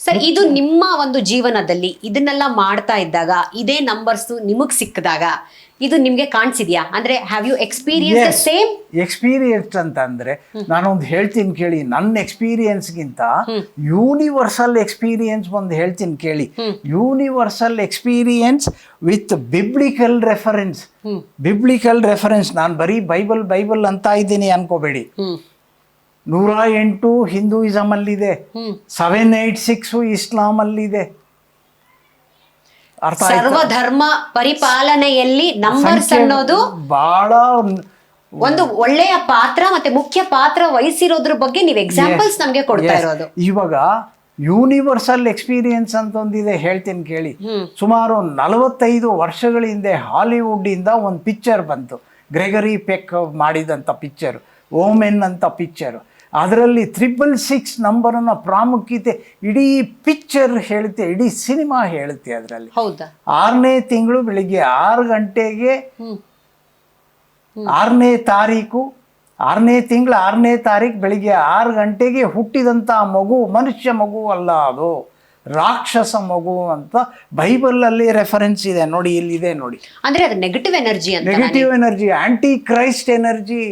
Sir, ಇದು ನಿಮ್ಮ ಒಂದು ಜೀವನದಲ್ಲಿ ಇದನ್ನೆಲ್ಲ ಮಾಡ್ತಾ ಇದ್ದಾಗ ಇದೇ ನಂಬರ್ಸ್ ನಿಮಗ್ ಸಿಕ್ಕಿದಾಗ ಇದು ನಿಮ್ಗೆ ಕಾಣಿಸಿದ್ಯಾ? ಅಂದ್ರೆ have you experience same experience ಅಂತ ಅಂದ್ರೆ ನಾನೊಂದು ಹೇಳ್ತೀನಿ ಕೇಳಿ. ನನ್ನ ಎಕ್ಸ್ಪೀರಿಯನ್ಸ್ಗಿಂತ ಯೂನಿವರ್ಸಲ್ ಎಕ್ಸ್ಪೀರಿಯನ್ಸ್ ಒಂದು ಹೇಳ್ತೀನಿ ಕೇಳಿ. Universal experience with biblical reference. Biblical reference ನಾನು ಬರೀ ಬೈಬಲ್ ಅಂತ ಇದ್ದೀನಿ ಅನ್ಕೋಬೇಡಿ. 108 ಹಿಂದೂಯಿಸಮ್ ಅಲ್ಲಿದೆ, 786 ಇಸ್ಲಾಂ ಅಲ್ಲಿದೆ. ಸರ್ವಧರ್ಮ ಪರಿಪಾಲನೆಯಲ್ಲಿ ನಂಬರ್ಸ್ ಅನ್ನೋದು ಬಹಳ ಒಂದು ಒಳ್ಳೆಯ ಪಾತ್ರ ಮತ್ತೆ ಮುಖ್ಯ ಪಾತ್ರ ವಹಿಸಿರೋದ್ರ ಬಗ್ಗೆ ನೀವು ಎಕ್ಸಾಂಪಲ್ಸ್ ನಮ್ಗೆ ಕೊಡ್ತಾ ಇರೋದು. ಇವಾಗ ಯೂನಿವರ್ಸಲ್ ಎಕ್ಸ್ಪೀರಿಯನ್ಸ್ ಅಂತ ಒಂದಿದೆ, ಹೇಳ್ತೀನಿ ಕೇಳಿ. ಸುಮಾರು 45 ವರ್ಷಗಳ ಹಿಂದೆ ಹಾಲಿವುಡ್ ಇಂದ ಒಂದು ಪಿಕ್ಚರ್ ಬಂತು, ಗ್ರೆಗರಿ ಪೆಕ್ ಮಾಡಿದಂಥ ಪಿಕ್ಚರ್, ಓಮೆನ್ ಅಂತ ಪಿಕ್ಚರ್. ಅದರಲ್ಲಿ 666 ನಂಬರನ್ನ ಪ್ರಾಮುಖ್ಯತೆ ಇಡೀ ಪಿಕ್ಚರ್ ಹೇಳುತ್ತೆ, ಇಡೀ ಸಿನಿಮಾ ಹೇಳುತ್ತೆ. ಅದರಲ್ಲಿ 6ನೇ ತಿಂಗಳು ಬೆಳಿಗ್ಗೆ 6 ಗಂಟೆಗೆ 6ನೇ ತಾರೀಕು 6ನೇ ತಿಂಗಳು 6ನೇ ತಾರೀಕು ಬೆಳಿಗ್ಗೆ 6 ಗಂಟೆಗೆ ಹುಟ್ಟಿದಂಥ ಮಗು ಮನುಷ್ಯ ಮಗು ಅಲ್ಲ, ಅದು ರಾಕ್ಷಸ ಮಗು ಅಂತ ಬೈಬಲಲ್ಲಿ ರೆಫರೆನ್ಸ್ ಇದೆ ನೋಡಿ, ಇಲ್ಲಿದೆ ನೋಡಿ. ಅಂದ್ರೆ ಅದು negative energy, negative energy, antichrist energy,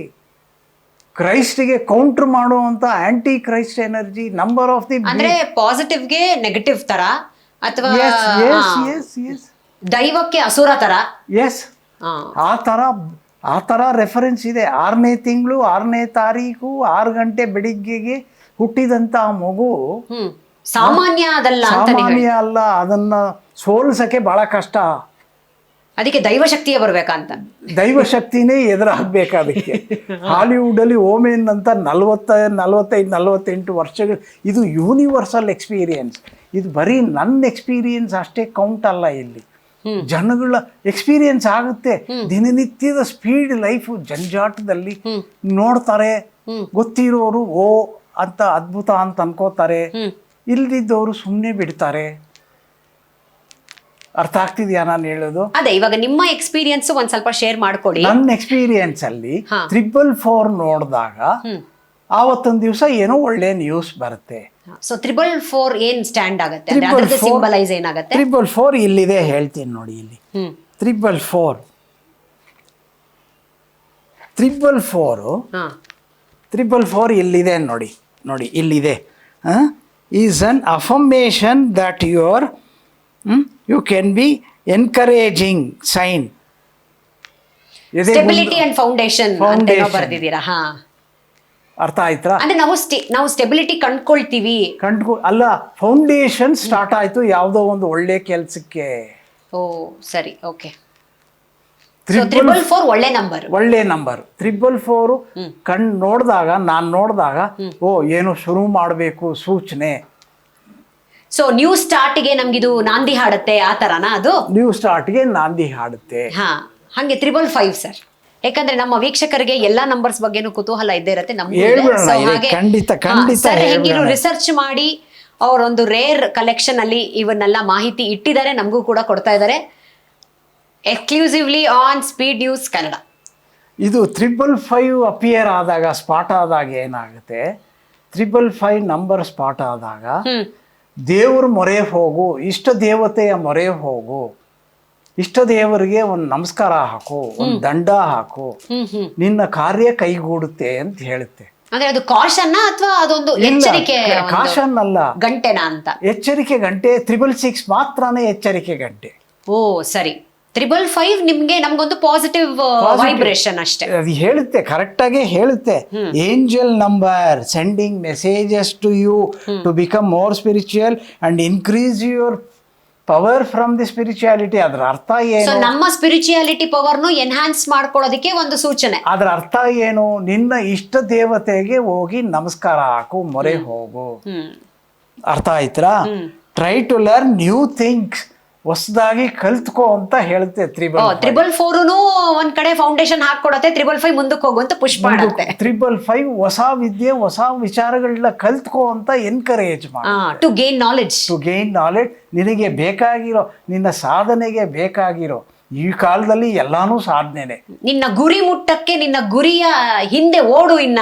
ಕ್ರೈಸ್ಟ್ಗೆ ಕೌಂಟರ್ ಮಾಡುವಂತ antichrist energy. Number of the ಅಂದ್ರೆ ಪಾಸಿಟಿವ್ಗೆ ನೆಗೆಟಿವ್ ತರ, ಅಥವಾ ದೈವಕ್ಕೆ ಅಸುರ ತರ. ಎಸ್, ಆ ತರ ರೆಫರೆನ್ಸ್ ಇದೆ. 6ನೇ ತಿಂಗಳು 6ನೇ ತಾರೀಕು 6 ಗಂಟೆ ಬೆಳಿಗ್ಗೆಗೆ ಹುಟ್ಟಿದಂತ ಮಗು ಸಾಮಾನ್ಯ ಅಲ್ಲ. ಅದನ್ನ ಸೋಲ್ಸಕ್ಕೆ ಬಹಳ ಕಷ್ಟ. ಅದಕ್ಕೆ ದೈವಶಕ್ತಿಯೇ ಬರ್ಬೇಕಂತ, ದೈವಶಕ್ತಿನೇ ಎದುರಾಗಬೇಕು ಅದಕ್ಕೆ. ಹಾಲಿವುಡ್ ಅಲ್ಲಿ ಓಮೆನ್ ಅಂತ 45-48 ವರ್ಷಗಳು. ಇದು ಯೂನಿವರ್ಸಲ್ ಎಕ್ಸ್ಪೀರಿಯನ್ಸ್. ಇದು ಬರೀ ನನ್ನ ಎಕ್ಸ್ಪೀರಿಯನ್ಸ್ ಅಷ್ಟೇ ಕೌಂಟ್ ಅಲ್ಲ, ಇಲ್ಲಿ ಜನಗಳ ಎಕ್ಸ್ಪೀರಿಯನ್ಸ್ ಆಗುತ್ತೆ. ದಿನನಿತ್ಯದ ಸ್ಪೀಡ್ ಲೈಫ್ ಜಂಜಾಟದಲ್ಲಿ ನೋಡ್ತಾರೆ, ಗೊತ್ತಿರೋರು ಓ ಅಂತ ಅದ್ಭುತ ಅಂತ ಅನ್ಕೋತಾರೆ, ಇಲ್ದಿದ್ದವರು ಸುಮ್ಮನೆ ಬಿಡ್ತಾರೆ. ಅರ್ಥ ಆಗ್ತಿದ್ಯಾ ನಾನು ಹೇಳೋದು? ಅದೇ ಇವಾಗ ನಿಮ್ಮ ಎಕ್ಸ್ಪೀರಿಯನ್ಸ್ ಒಂದ್ ಸ್ವಲ್ಪ ಶೇರ್ ಮಾಡ್ಕೊಡಿ. ನನ್ನ ಎಕ್ಸ್ಪೀರಿಯನ್ಸ್ ಅಲ್ಲಿ 444 ನೋಡಿದಾಗ ಆವತ್ತೊಂದು ದಿವಸ ಏನೋ ಒಳ್ಳೆ ನ್ಯೂಸ್ ಬರುತ್ತೆ. ಸೊ 444 ಏನ್ ಸ್ಟ್ಯಾಂಡ್ ಆಗುತ್ತೆ, ಅದರ ಸಿಂಬಲೈಸ್ ಏನಾಗುತ್ತೆ? 444 ಇಲ್ಲಿದೆ, ಹೇಳ್ತೀನಿ ನೋಡಿ. ಇಲ್ಲಿ 444 ಇಲ್ಲಿದೆ ನೋಡಿ. ನೋಡಿ ಇಲ್ಲಿದೆ, is an affirmation that you can be encouraging sign. Stability and foundation ಅಂತ ಬರ್ದಿದ್ದೀರಾ? ಅರ್ಥ ಆಯ್ತಾ? ಅಂದ್ರೆ ನಾವು ಸ್ಟೆಬಿಲಿಟಿ ಕಂಡ್ಕೊಳ್ತೀವಿ ಅಲ್ಲ, ಫೌಂಡೇಶನ್ ಸ್ಟಾರ್ಟ್ ಆಯ್ತು ಯಾವುದೋ ಒಂದು ಒಳ್ಳೆ ಕೆಲಸಕ್ಕೆ. ಓ ಸರಿ, ಓಕೆ. 444 ಒಳ್ಳೆ ನಂಬರ್. 444 ನಾನು ನೋಡಿದಾಗ ಓ ಏನೋ ಶುರು ಮಾಡಬೇಕು ಸೂಚನೆ. ಸೊ ನ್ಯೂ ಸ್ಟಾರ್ಟ್ಗೆ ನಮ್ಗಿದು ನಾಂದಿ ಹಾಡುತ್ತೆ, ಆ ತರನಾ ಅದು? ನ್ಯೂ ಸ್ಟಾರ್ಟ್ಗೆ ನಾಂದಿ ಹಾಡುತ್ತೆ. ಹಂಗೆ 455 ಸರ್. ಯಾಕಂದ್ರೆ ನಮ್ಮ ವೀಕ್ಷಕರಿಗೆ ಎಲ್ಲಾ ನಂಬರ್ಸ್ ಬಗ್ಗೆನೂ ಕುತೂಹಲ ಇದ್ದೇ ಇರುತ್ತೆ. ಹೆಂಗಿರು ರಿಸರ್ಚ್ ಮಾಡಿ ಅವರೊಂದು ರೇರ್ ಕಲೆಕ್ಷನ್ ಅಲ್ಲಿ ಇವನ್ನೆಲ್ಲ ಮಾಹಿತಿ ಇಟ್ಟಿದ್ದಾರೆ, ನಮಗೂ ಕೂಡ ಕೊಡ್ತಾ ಇದ್ದಾರೆ exclusively on speed news Kannada. ಇದು 555 ಅಪಿಯರ್ ಆದಾಗ, ಸ್ಪಾಟ್ ಆದಾಗ ಏನಾಗುತ್ತೆ, 555 ನಂಬರ್ ಸ್ಪಾಟ್ ಆದಾಗ ದೇವ್ರ ಮೊರೆ ಹೋಗು, ಇಷ್ಟ ದೇವತೆಯ ಮೊರೆ ಹೋಗು, ಇಷ್ಟ ದೇವರಿಗೆ ಒಂದು ನಮಸ್ಕಾರ ಹಾಕು, ಒಂದು ದಂಡ ಹಾಕು, ನಿನ್ನ ಕಾರ್ಯ ಕೈಗೂಡುತ್ತೆ ಅಂತ ಹೇಳುತ್ತೆ. ಅಂದ್ರೆ ಅದು ಕಾಷನ್ ಅಥವಾ ಅದೊಂದು ಎಚ್ಚರಿಕೆ? ಕಾಷನ್ ಅಲ್ಲ, ಗಂಟೆನಾ ಅಂತ. ಎಚ್ಚರಿಕೆ ಗಂಟೆ. 666 ಮಾತ್ರನೇ ಎಚ್ಚರಿಕೆ ಗಂಟೆ. ಓ ಸರಿ. 555 ನಿಮ್ಗೆ ನಮ್ಗೊಂದು ಪಾಸಿಟಿವ್ ವೈಬ್ರೇಷನ್ ಅಷ್ಟೇ. ಅದು ಹೇಳುತ್ತೆ, ಕರೆಕ್ಟ್ ಆಗಿ ಹೇಳುತ್ತೆ. Angel number sending messages to you to become more spiritual and increase your power from the spirituality. ಅದರ ಅರ್ಥ ಏನು? ನಮ್ಮ ಸ್ಪಿರಿಚುಯಾಲಿಟಿ ಪವರ್ನು ಎನ್ಹಾನ್ಸ್ ಮಾಡ್ಕೊಳ್ಳೋದಕ್ಕೆ ಒಂದು ಸೂಚನೆ. ಅದರ ಅರ್ಥ ಏನು? ನಿನ್ನ ಇಷ್ಟ ದೇವತೆಗೆ ಹೋಗಿ ನಮಸ್ಕಾರ ಹಾಕು, ಮೊರೆ ಹೋಗು. ಅರ್ಥ ಆಯ್ತಾ? Try to learn new things, ಹೊಸದಾಗಿ ಕಲ್ತ್ಕೋ ಅಂತ ಹೇಳುತ್ತೆ. 444 ಒಂದ್ ಕಡೆ ಫೌಂಡೇಶನ್ ಹಾಕೊಡತ್ತೆ, 555 ಮುಂದಕ್ಕೆ ಹೋಗುವಂತ ಪುಷ್ ಮಾಡುತ್ತೆ. 555 ಹೊಸ ವಿದ್ಯೆ, ಹೊಸ ವಿಚಾರಗಳನ್ನ ಕಲ್ತ್ಕೋ ಅಂತ ಎನ್ಕರೇಜ್ ಮಾಡುತ್ತೆ. To gain knowledge. ನಿನಗೆ ಬೇಕಾಗಿರೋ, ನಿನ್ನ ಸಾಧನೆಗೆ ಬೇಕಾಗಿರೋ, ಈ ಕಾಲದಲ್ಲಿ ಎಲ್ಲಾನು ಸಾಧನೆನೆ. ನಿನ್ನ ಗುರಿ ಮುಟ್ಟಕ್ಕೆ, ನಿನ್ನ ಗುರಿಯ ಹಿಂದೆ ಓಡು ಇನ್ನ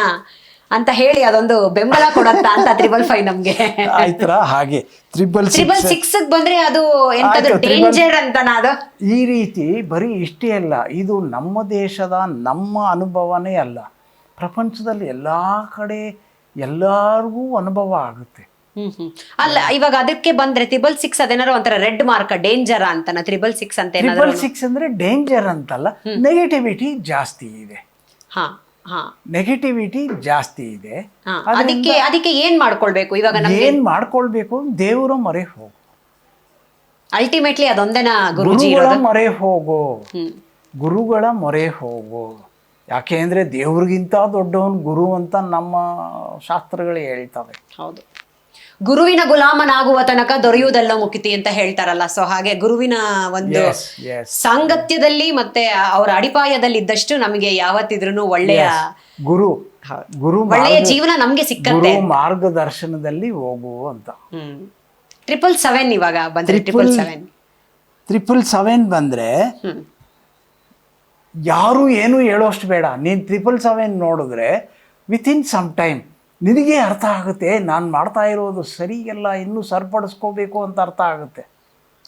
ಅಂತ ಹೇಳಿ ಅದೊಂದು ಬೆಂಬಲ ಕೊಡತ್ತಾ ಅಂತ 555 ನಮ್ಗೆ. ಆಯ್ತರ ಹಾಗೆ 666 ಬಂದ್ರೆ ಅದು ಎಂತದು ಆಯ್ತು, ಡೇಂಜರ್ ಅಂತನಾ ಅದು? ಈ ರೀತಿ ಬರೀ ಇಷ್ಟೇ ಅಲ್ಲ, ಇದು ನಮ್ಮ ದೇಶದ ನಮ್ಮ ಅನುಭವನೇ ಅಲ್ಲ, ಪ್ರಪಂಚದಲ್ಲಿ ಎಲ್ಲ ಕಡೆ ಎಲ್ಲರಿಗೂ ಅನುಭವ ಆಗುತ್ತೆ. ಅಲ್ಲ ಇವಾಗ ಅದಕ್ಕೆ ಬಂದ್ರೆ 666 ಅದೇನಾರು ಒಂಥರ ರೆಡ್ ಮಾರ್ಕ್ ಡೇಂಜರ್ ಅಂತನ 666 ಅಂತ ಏನಾದ್ರು? 666 ಅಂದ್ರೆ ಡೇಂಜರ್ ಅಂತಲ್ಲ, ನೆಗೆಟಿವಿಟಿ ಜಾಸ್ತಿ ಇದೆ. ಹಾ ಹಾ ನೆಗೆಟಿವಿಟಿ ಜಾಸ್ತಿ ಇದೆ. ಅದಕ್ಕೆ ಏನ್ ಮಾಡ್ಕೊಳ್ಬೇಕು ಇವಾಗ? ಏನ್ ಮಾಡ್ಕೊಳ್ಬೇಕು? ದೇವರ ಮೊರೆ ಹೋಗು, ಅಲ್ಟಿಮೇಟ್ಲಿ ಅದೊಂದೇನಾ ಗುರುಜಿ ಗುರುಗಳ ಮೊರೆ ಹೋಗು, ಗುರುಗಳ ಮೊರೆ ಹೋಗು. ಯಾಕೆ ಅಂದ್ರೆ ದೇವ್ರಿಗಿಂತ ದೊಡ್ಡವನ್ ಗುರು ಅಂತ ನಮ್ಮ ಶಾಸ್ತ್ರಗಳು ಹೇಳ್ತವೆ. ಹೌದು, ಗುರುವಿನ ಗುಲಾಮನಾಗುವ ತನಕ ದೊರೆಯುವುದೆಲ್ಲ ಮುಕ್ತಿ ಅಂತ ಹೇಳ್ತಾರಲ್ಲ. ಸೊ ಹಾಗೆ ಗುರುವಿನ ಒಂದು ಸಾಂಗತ್ಯದಲ್ಲಿ ಮತ್ತೆ ಅವರ ಅಡಿಪಾಯದಲ್ಲಿ ಇದ್ದಷ್ಟು ನಮಗೆ ಯಾವತ್ತಿದ್ರೂ ಒಳ್ಳೆಯ ಗುರು ಒಳ್ಳೆಯ ಜೀವನ ನಮ್ಗೆ ಸಿಕ್ಕತ್ತೆ. ಗುರು ಮಾರ್ಗದರ್ಶನದಲ್ಲಿ ಹೋಗು ಅಂತ. 777 ಇವಾಗ ಬಂದ್ರೆ 777 ಬಂದ್ರೆ ಯಾರು ಏನು ಹೇಳೋಷ್ಟು ಬೇಡ. ನೀನ್ 777 ನೋಡಿದ್ರೆ ವಿತಿನ್ ಸಮ್ ಟೈಮ್ ನಿನಗೆ ಅರ್ಥ ಆಗುತ್ತೆ, ನಾನು ಮಾಡ್ತಾ ಇರೋದು ಸರಿಯಲ್ಲ, ಇನ್ನೂ ಸರಿಪಡಿಸ್ಕೋಬೇಕು ಅಂತ ಅರ್ಥ ಆಗುತ್ತೆ.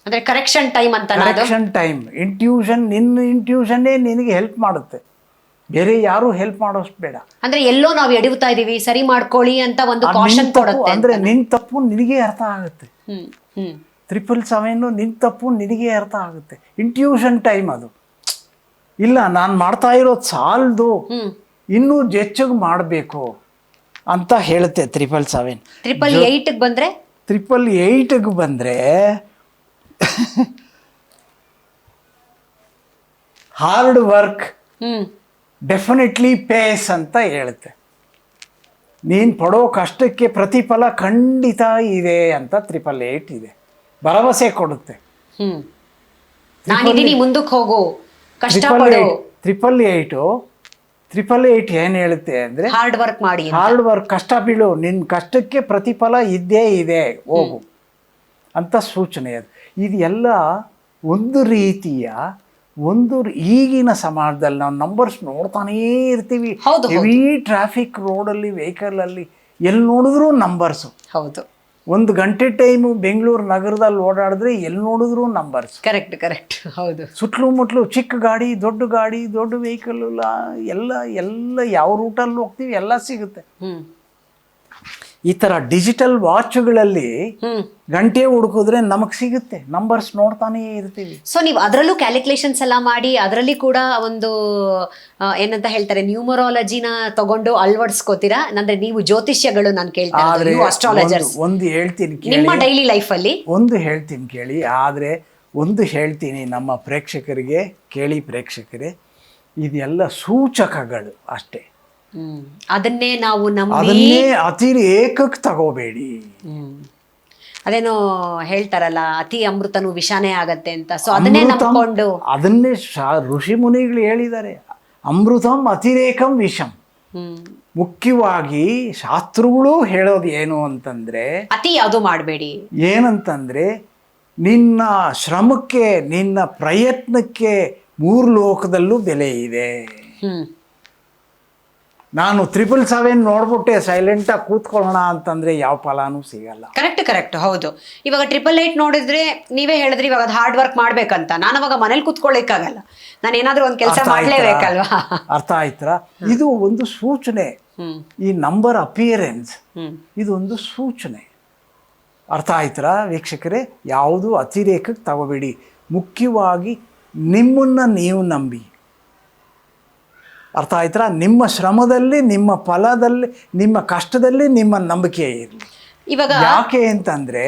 ಅಂದ್ರೆ ಕರೆಕ್ಷನ್ ಟೈಮ್ ಅಂತ. ಕರೆಕ್ಷನ್ ಟೈಮ್, ಇಂಟ್ಯೂಷನ್, ನಿನ್ನ ಇಂಟ್ಯೂಷನ್ನೇ ನಿನಗೆ ಹೆಲ್ಪ್ ಮಾಡುತ್ತೆ, ಬೇರೆ ಯಾರು ಹೆಲ್ಪ್ ಮಾಡೋಷ್ಟು ಬೇಡ. ಅಂದ್ರೆ ಎಲ್ಲೋ ನಾವು ಎಡವುತ್ತಾ ಇದೀವಿ, ಸರಿ ಮಾಡ್ಕೊಳ್ಳಿ ಅಂತ ಒಂದು ಕಾಷನ್ ಕೊಡುತ್ತೆ. ಅಂದ್ರೆ ನಿನ್ ತಪ್ಪು ನಿನಗೆ ಅರ್ಥ ಆಗುತ್ತೆ. 777 ನಿನ್ ತಪ್ಪು ನಿನಗೆ ಅರ್ಥ ಆಗುತ್ತೆ. ಇಂಟ್ಯೂಷನ್ ಟೈಮ್ ಅದು. ಇಲ್ಲ ನಾನು ಮಾಡ್ತಾ ಇರೋದು ಸಾಲದು, ಇನ್ನೂ ಹೆಚ್ಚಿಗೆ ಮಾಡಬೇಕು ಅಂತ ಹೇಳುತ್ತೆ 777. 888 ಬಂದ್ರೆ 888 ಬಂದ್ರೆ ಹಾರ್ಡ್ ವರ್ಕ್ ಡೆಫಿನೆಟ್ಲಿ ಪೇಸ್ ಅಂತ ಹೇಳುತ್ತೆ. ನೀನ್ ಪಡೋ ಕಷ್ಟಕ್ಕೆ ಪ್ರತಿಫಲ ಖಂಡಿತ ಇದೆ ಅಂತ 888 ಇದೆ, ಭರವಸೆ ಕೊಡುತ್ತೆ. ನಾನಿದ್ದೀನಿ, ಮುಂದಕ್ಕೆ ಹೋಗು, ಕಷ್ಟಪಡು. 888 ಏನ್ ಹೇಳುತ್ತೆ ಅಂದ್ರೆ ಹಾರ್ಡ್ ವರ್ಕ್ ಮಾಡಿ, ಹಾರ್ಡ್ ವರ್ಕ್, ಕಷ್ಟ ಬೀಳು, ನಿನ್ನ ಕಷ್ಟಕ್ಕೆ ಪ್ರತಿಫಲ ಇದ್ದೇ ಇದೆ, ಹೋಗು ಅಂತ ಸೂಚನೆ. ಅದು ಇದು ಎಲ್ಲ ಒಂದು ರೀತಿಯ ಈಗಿನ ಸಮಾಜದಲ್ಲಿ ನಾವು ನಂಬರ್ಸ್ ನೋಡ್ತಾನೇ ಇರ್ತೀವಿ. ಹೆವಿ ಟ್ರಾಫಿಕ್ ರೋಡಲ್ಲಿ, ವೆಹಿಕಲಲ್ಲಿ ಎಲ್ಲಿ ನೋಡಿದ್ರು ನಂಬರ್ಸು. ಹೌದು, 1 ಗಂಟೆ ಟೈಮು ಬೆಂಗಳೂರು ನಗರದಲ್ಲಿ ಓಡಾಡಿದ್ರೆ ಎಲ್ಲಿ ನೋಡಿದ್ರು ನಂಬರ್ಸ್. ಕರೆಕ್ಟ್. ಹೌದು, ಸುತ್ತಲೂ ಮುಟ್ಲು ಚಿಕ್ಕ ಗಾಡಿ, ದೊಡ್ಡ ವೆಹಿಕಲ್ ಎಲ್ಲ ಯಾವ ರೂಟಲ್ಲಿ ಹೋಗ್ತೀವಿ ಎಲ್ಲ ಸಿಗುತ್ತೆ. ಈ ತರ ಡಿಜಿಟಲ್ ವಾಚ್ಗಳಲ್ಲಿ ಗಂಟೆ ಹುಡುಕಿದ್ರೆ ನಮಗ್ ಸಿಗುತ್ತೆ, ನಂಬರ್ಸ್ ನೋಡ್ತಾನೆ ಇರ್ತೀವಿ. ಸೊ ನೀವು ಅದರಲ್ಲೂ ಕ್ಯಾಲ್ಕುಲೇಷನ್ಸ್ ಎಲ್ಲ ಮಾಡಿ ಅದರಲ್ಲಿ ಕೂಡ ಒಂದು ಏನಂತ ಹೇಳ್ತಾರೆ ನ್ಯೂಮರಾಲಜಿನ ತಗೊಂಡು ಅಳವಡಿಸ್ಕೋತೀರಾ? ಅಂದ್ರೆ ನೀವು ಜ್ಯೋತಿಷ್ಯಗಳು ನಾನು ಕೇಳ್ತಾರೆ, ಅಸ್ಟ್ರಾಲಜರ್ಸ್. ಒಂದು ಹೇಳ್ತೀನಿ ನಿಮ್ಮ ಡೈಲಿ ಲೈಫ್ ಅಲ್ಲಿ ಹೇಳ್ತೀನಿ ಕೇಳಿ. ಆದ್ರೆ ಹೇಳ್ತೀನಿ ನಮ್ಮ ಪ್ರೇಕ್ಷಕರಿಗೆ ಕೇಳಿ, ಪ್ರೇಕ್ಷಕರೇ, ಇದೆಲ್ಲ ಸೂಚಕಗಳು ಅಷ್ಟೇ. ಅದನ್ನೇ ನಾವು ಅದನ್ನೇ ಅತಿರೇಕಕ್ಕೆ ತಗೋಬೇಡಿ. ಅದೇನೋ ಹೇಳ್ತಾರಲ್ಲ, ಅತಿ ಅಮೃತನು ವಿಷಾನೇ ಆಗತ್ತೆ ಅಂತ. ಸೊ ಅದನ್ನೇ ನಂಬಿಕೊಂಡು ಅದನ್ನೇ ಋಷಿ ಮುನಿಗಳು ಹೇಳಿದ್ದಾರೆ, ಅಮೃತಂ ಅತಿರೇಕಂ ವಿಷಂ. ಮುಖ್ಯವಾಗಿ ಶಾಸ್ತ್ರಗಳು ಹೇಳೋದು ಏನು ಅಂತಂದ್ರೆ ಅತಿ ಯಾವುದು ಮಾಡಬೇಡಿ. ಏನಂತಂದ್ರೆ ನಿನ್ನ ಶ್ರಮಕ್ಕೆ, ನಿನ್ನ ಪ್ರಯತ್ನಕ್ಕೆ 3 ಲೋಕದಲ್ಲೂ ಬೆಲೆ ಇದೆ. ನಾನು 777 ನೋಡ್ಬಿಟ್ಟೆ ಸೈಲೆಂಟಾಗಿ ಕೂತ್ಕೊಳ್ಳೋಣ ಅಂತಂದ್ರೆ ಯಾವ ಫಲಾನು ಸಿಗಲ್ಲ. ಕರೆಕ್ಟ್. ಹೌದು, ಇವಾಗ 888 ನೋಡಿದ್ರೆ ನೀವೇ ಹೇಳಿದ್ರಿ ಇವಾಗ ಅದು ಹಾರ್ಡ್ ವರ್ಕ್ ಮಾಡ್ಬೇಕಂತ. ನಾನು ಅವಾಗ ಮನೇಲಿ ಕೂತ್ಕೊಳ್ಳಿಕ್ಕಾಗಲ್ಲ, ನಾನು ಏನಾದ್ರೂ ಒಂದು ಕೆಲಸ ಮಾಡ್ಲೇಬೇಕಲ್ವಾ? ಅರ್ಥ ಆಯ್ತಾ? ಇದು ಒಂದು ಸೂಚನೆ. ಈ ನಂಬರ್ ಅಪಿಯರೆನ್ಸ್ ಇದು ಒಂದು ಸೂಚನೆ. ಅರ್ಥ ಆಯ್ತಾ ವೀಕ್ಷಕರೇ? ಯಾವುದು ಅತಿರೇಕಕ್ಕೆ ತಗೋಬೇಡಿ. ಮುಖ್ಯವಾಗಿ ನಿಮ್ಮನ್ನ ನೀವು ನಂಬಿ. ಅರ್ಥ ಆಯ್ತಾ? ನಿಮ್ಮ ಶ್ರಮದಲ್ಲಿ, ನಿಮ್ಮ ಫಲದಲ್ಲಿ, ನಿಮ್ಮ ಕಷ್ಟದಲ್ಲಿ ನಿಮ್ಮ ನಂಬಿಕೆ ಇರಲಿ. ಇವಾಗ ಯಾಕೆ ಅಂತಂದ್ರೆ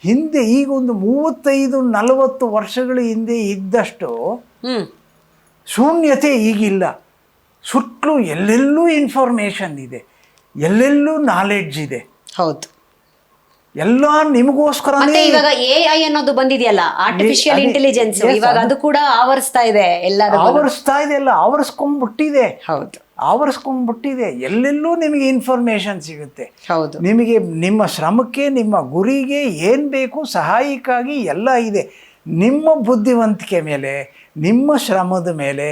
ಹಿಂದೆ ಈಗ ಒಂದು 35-40 ವರ್ಷಗಳ ಹಿಂದೆ ಇದ್ದಷ್ಟು ಶೂನ್ಯತೆ ಈಗಿಲ್ಲ. ಸುತ್ತಲೂ ಎಲ್ಲೆಲ್ಲೂ ಇನ್ಫಾರ್ಮೇಶನ್ ಇದೆ, ಎಲ್ಲೆಲ್ಲೂ ನಾಲೆಡ್ಜ್ ಇದೆ. ಹೌದು, ಎಲ್ಲ ನಿಮಗೋಸ್ಕರ. ಇವಾಗ AI ಅನ್ನೋದು ಬಂದಿದೆಯಲ್ಲ, ಆರ್ಟಿಫಿಷಿಯಲ್ ಇಂಟೆಲಿಜೆನ್ಸ್, ಇವಾಗ ಅದು ಕೂಡ ಆವರಿಸ್ತಾ ಇದೆ, ಆವರಿಸ್ಕೊಂಡ್ಬಿಟ್ಟಿದೆ. ಹೌದು, ಆವರಿಸ್ಕೊಂಡ್ಬಿಟ್ಟಿದೆ. ಎಲ್ಲೆಲ್ಲೂ ನಿಮಗೆ ಇನ್ಫಾರ್ಮೇಶನ್ ಸಿಗುತ್ತೆ. ಹೌದು, ನಿಮಗೆ ನಿಮ್ಮ ಶ್ರಮಕ್ಕೆ, ನಿಮ್ಮ ಗುರಿಗೆ ಏನ್ ಬೇಕು ಸಹಾಯಕ್ಕಾಗಿ ಎಲ್ಲ ಇದೆ. ನಿಮ್ಮ ಬುದ್ಧಿವಂತಿಕೆ ಮೇಲೆ, ನಿಮ್ಮ ಶ್ರಮದ ಮೇಲೆ,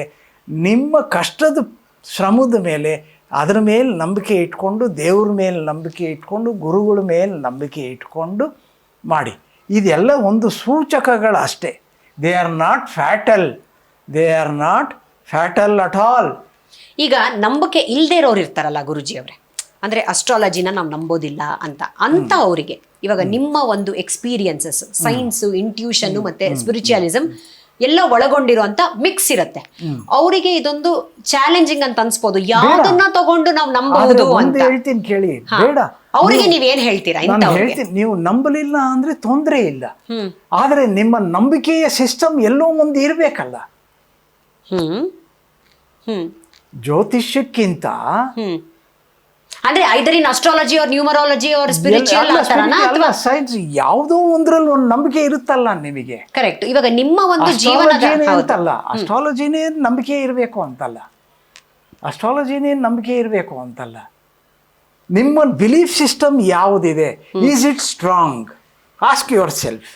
ನಿಮ್ಮ ಕಷ್ಟದ ಶ್ರಮದ ಮೇಲೆ ಅದ್ರ ಮೇಲೆ ನಂಬಿಕೆ ಇಟ್ಕೊಂಡು, ದೇವ್ರ ಮೇಲೆ ನಂಬಿಕೆ ಇಟ್ಕೊಂಡು, ಗುರುಗಳ ಮೇಲೆ ನಂಬಿಕೆ ಇಟ್ಕೊಂಡು ಮಾಡಿ. ಇದೆಲ್ಲ ಒಂದು ಸೂಚಕಗಳು ಅಷ್ಟೇ. They are not fatal, they are not fatal at all. ಈಗ ನಂಬಿಕೆ ಇಲ್ಲದೆ ಇರೋರು ಇರ್ತಾರಲ್ಲ ಗುರುಜಿ ಅವರೇ, ಅಂದ್ರೆ ಅಸ್ಟ್ರಾಲಜಿನ ನಾವು ನಂಬೋದಿಲ್ಲ ಅಂತ ಅವರಿಗೆ ಇವಾಗ ನಿಮ್ಮ ಒಂದು ಎಕ್ಸ್ಪೀರಿಯನ್ಸಸ್, ಸೈನ್ಸು, ಇಂಟ್ಯೂಷನ್ ಮತ್ತೆ ಸ್ಪಿರಿಚುವಲಿಸಮ್ ಎಲ್ಲ ಒಳಗೊಂಡಿರುವಂತ ಮಿಕ್ಸ್ ಇರುತ್ತೆ. ಅವರಿಗೆ ಇದೊಂದು ಚಾಲೆಂಜಿಂಗ್ ಅಂತ ಅನ್ಸ್ಬೋದು. ಯಾವ್ದನ್ನ ತಗೊಂಡು ನಾವು ನಂಬಬಹುದು ಅಂತ ಹೇಳ್ತೀನಿ ಕೇಳಿ. ಬೇಡ, ಅವರಿಗೆ ನೀವೇನ್ ಹೇಳ್ತೀರಾ? ನಾನು ಹೇಳ್ತೀನಿ, ನೀವು ನಂಬಲಿಲ್ಲ ಅಂದ್ರೆ ತೊಂದರೆ ಇಲ್ಲ, ಆದ್ರೆ ನಿಮ್ಮ ನಂಬಿಕೆಯ ಸಿಸ್ಟಮ್ ಎಲ್ಲೋ ಒಂದು ಇರ್ಬೇಕಲ್ಲ. ಜ್ಯೋತಿಷ್ಯಕ್ಕಿಂತ ಅಂದ್ರೆ either in astrology or numerology or spiritual ಅಥವಾ ಸೈನ್ಸ್ ಯಾವುದೋ ಒಂದ್ರಲ್ಲಿ ಒಂದು ನಂಬಿಕೆ ಇರುತ್ತಲ್ಲ ನಿಮಗೆ. ಕರೆಕ್ಟ್. ಇವಾಗ ನಿಮ್ಮ ಒಂದು ಜೀವನದ ಅಂತಲ್ಲ, ಅಸ್ಟ್ರಾಲಜಿನೇ ನಂಬಿಕೆ ಇರಬೇಕು ಅಂತಲ್ಲ, ಅಸ್ಟ್ರಾಲಜಿನೇ ನಂಬಿಕೆ ಇರಬೇಕು ಅಂತಲ್ಲ. ನಿಮ್ಮ ಬಿಲೀಫ್ ಸಿಸ್ಟಮ್ ಯಾವುದಿದೆ, is it strong? Ask your self.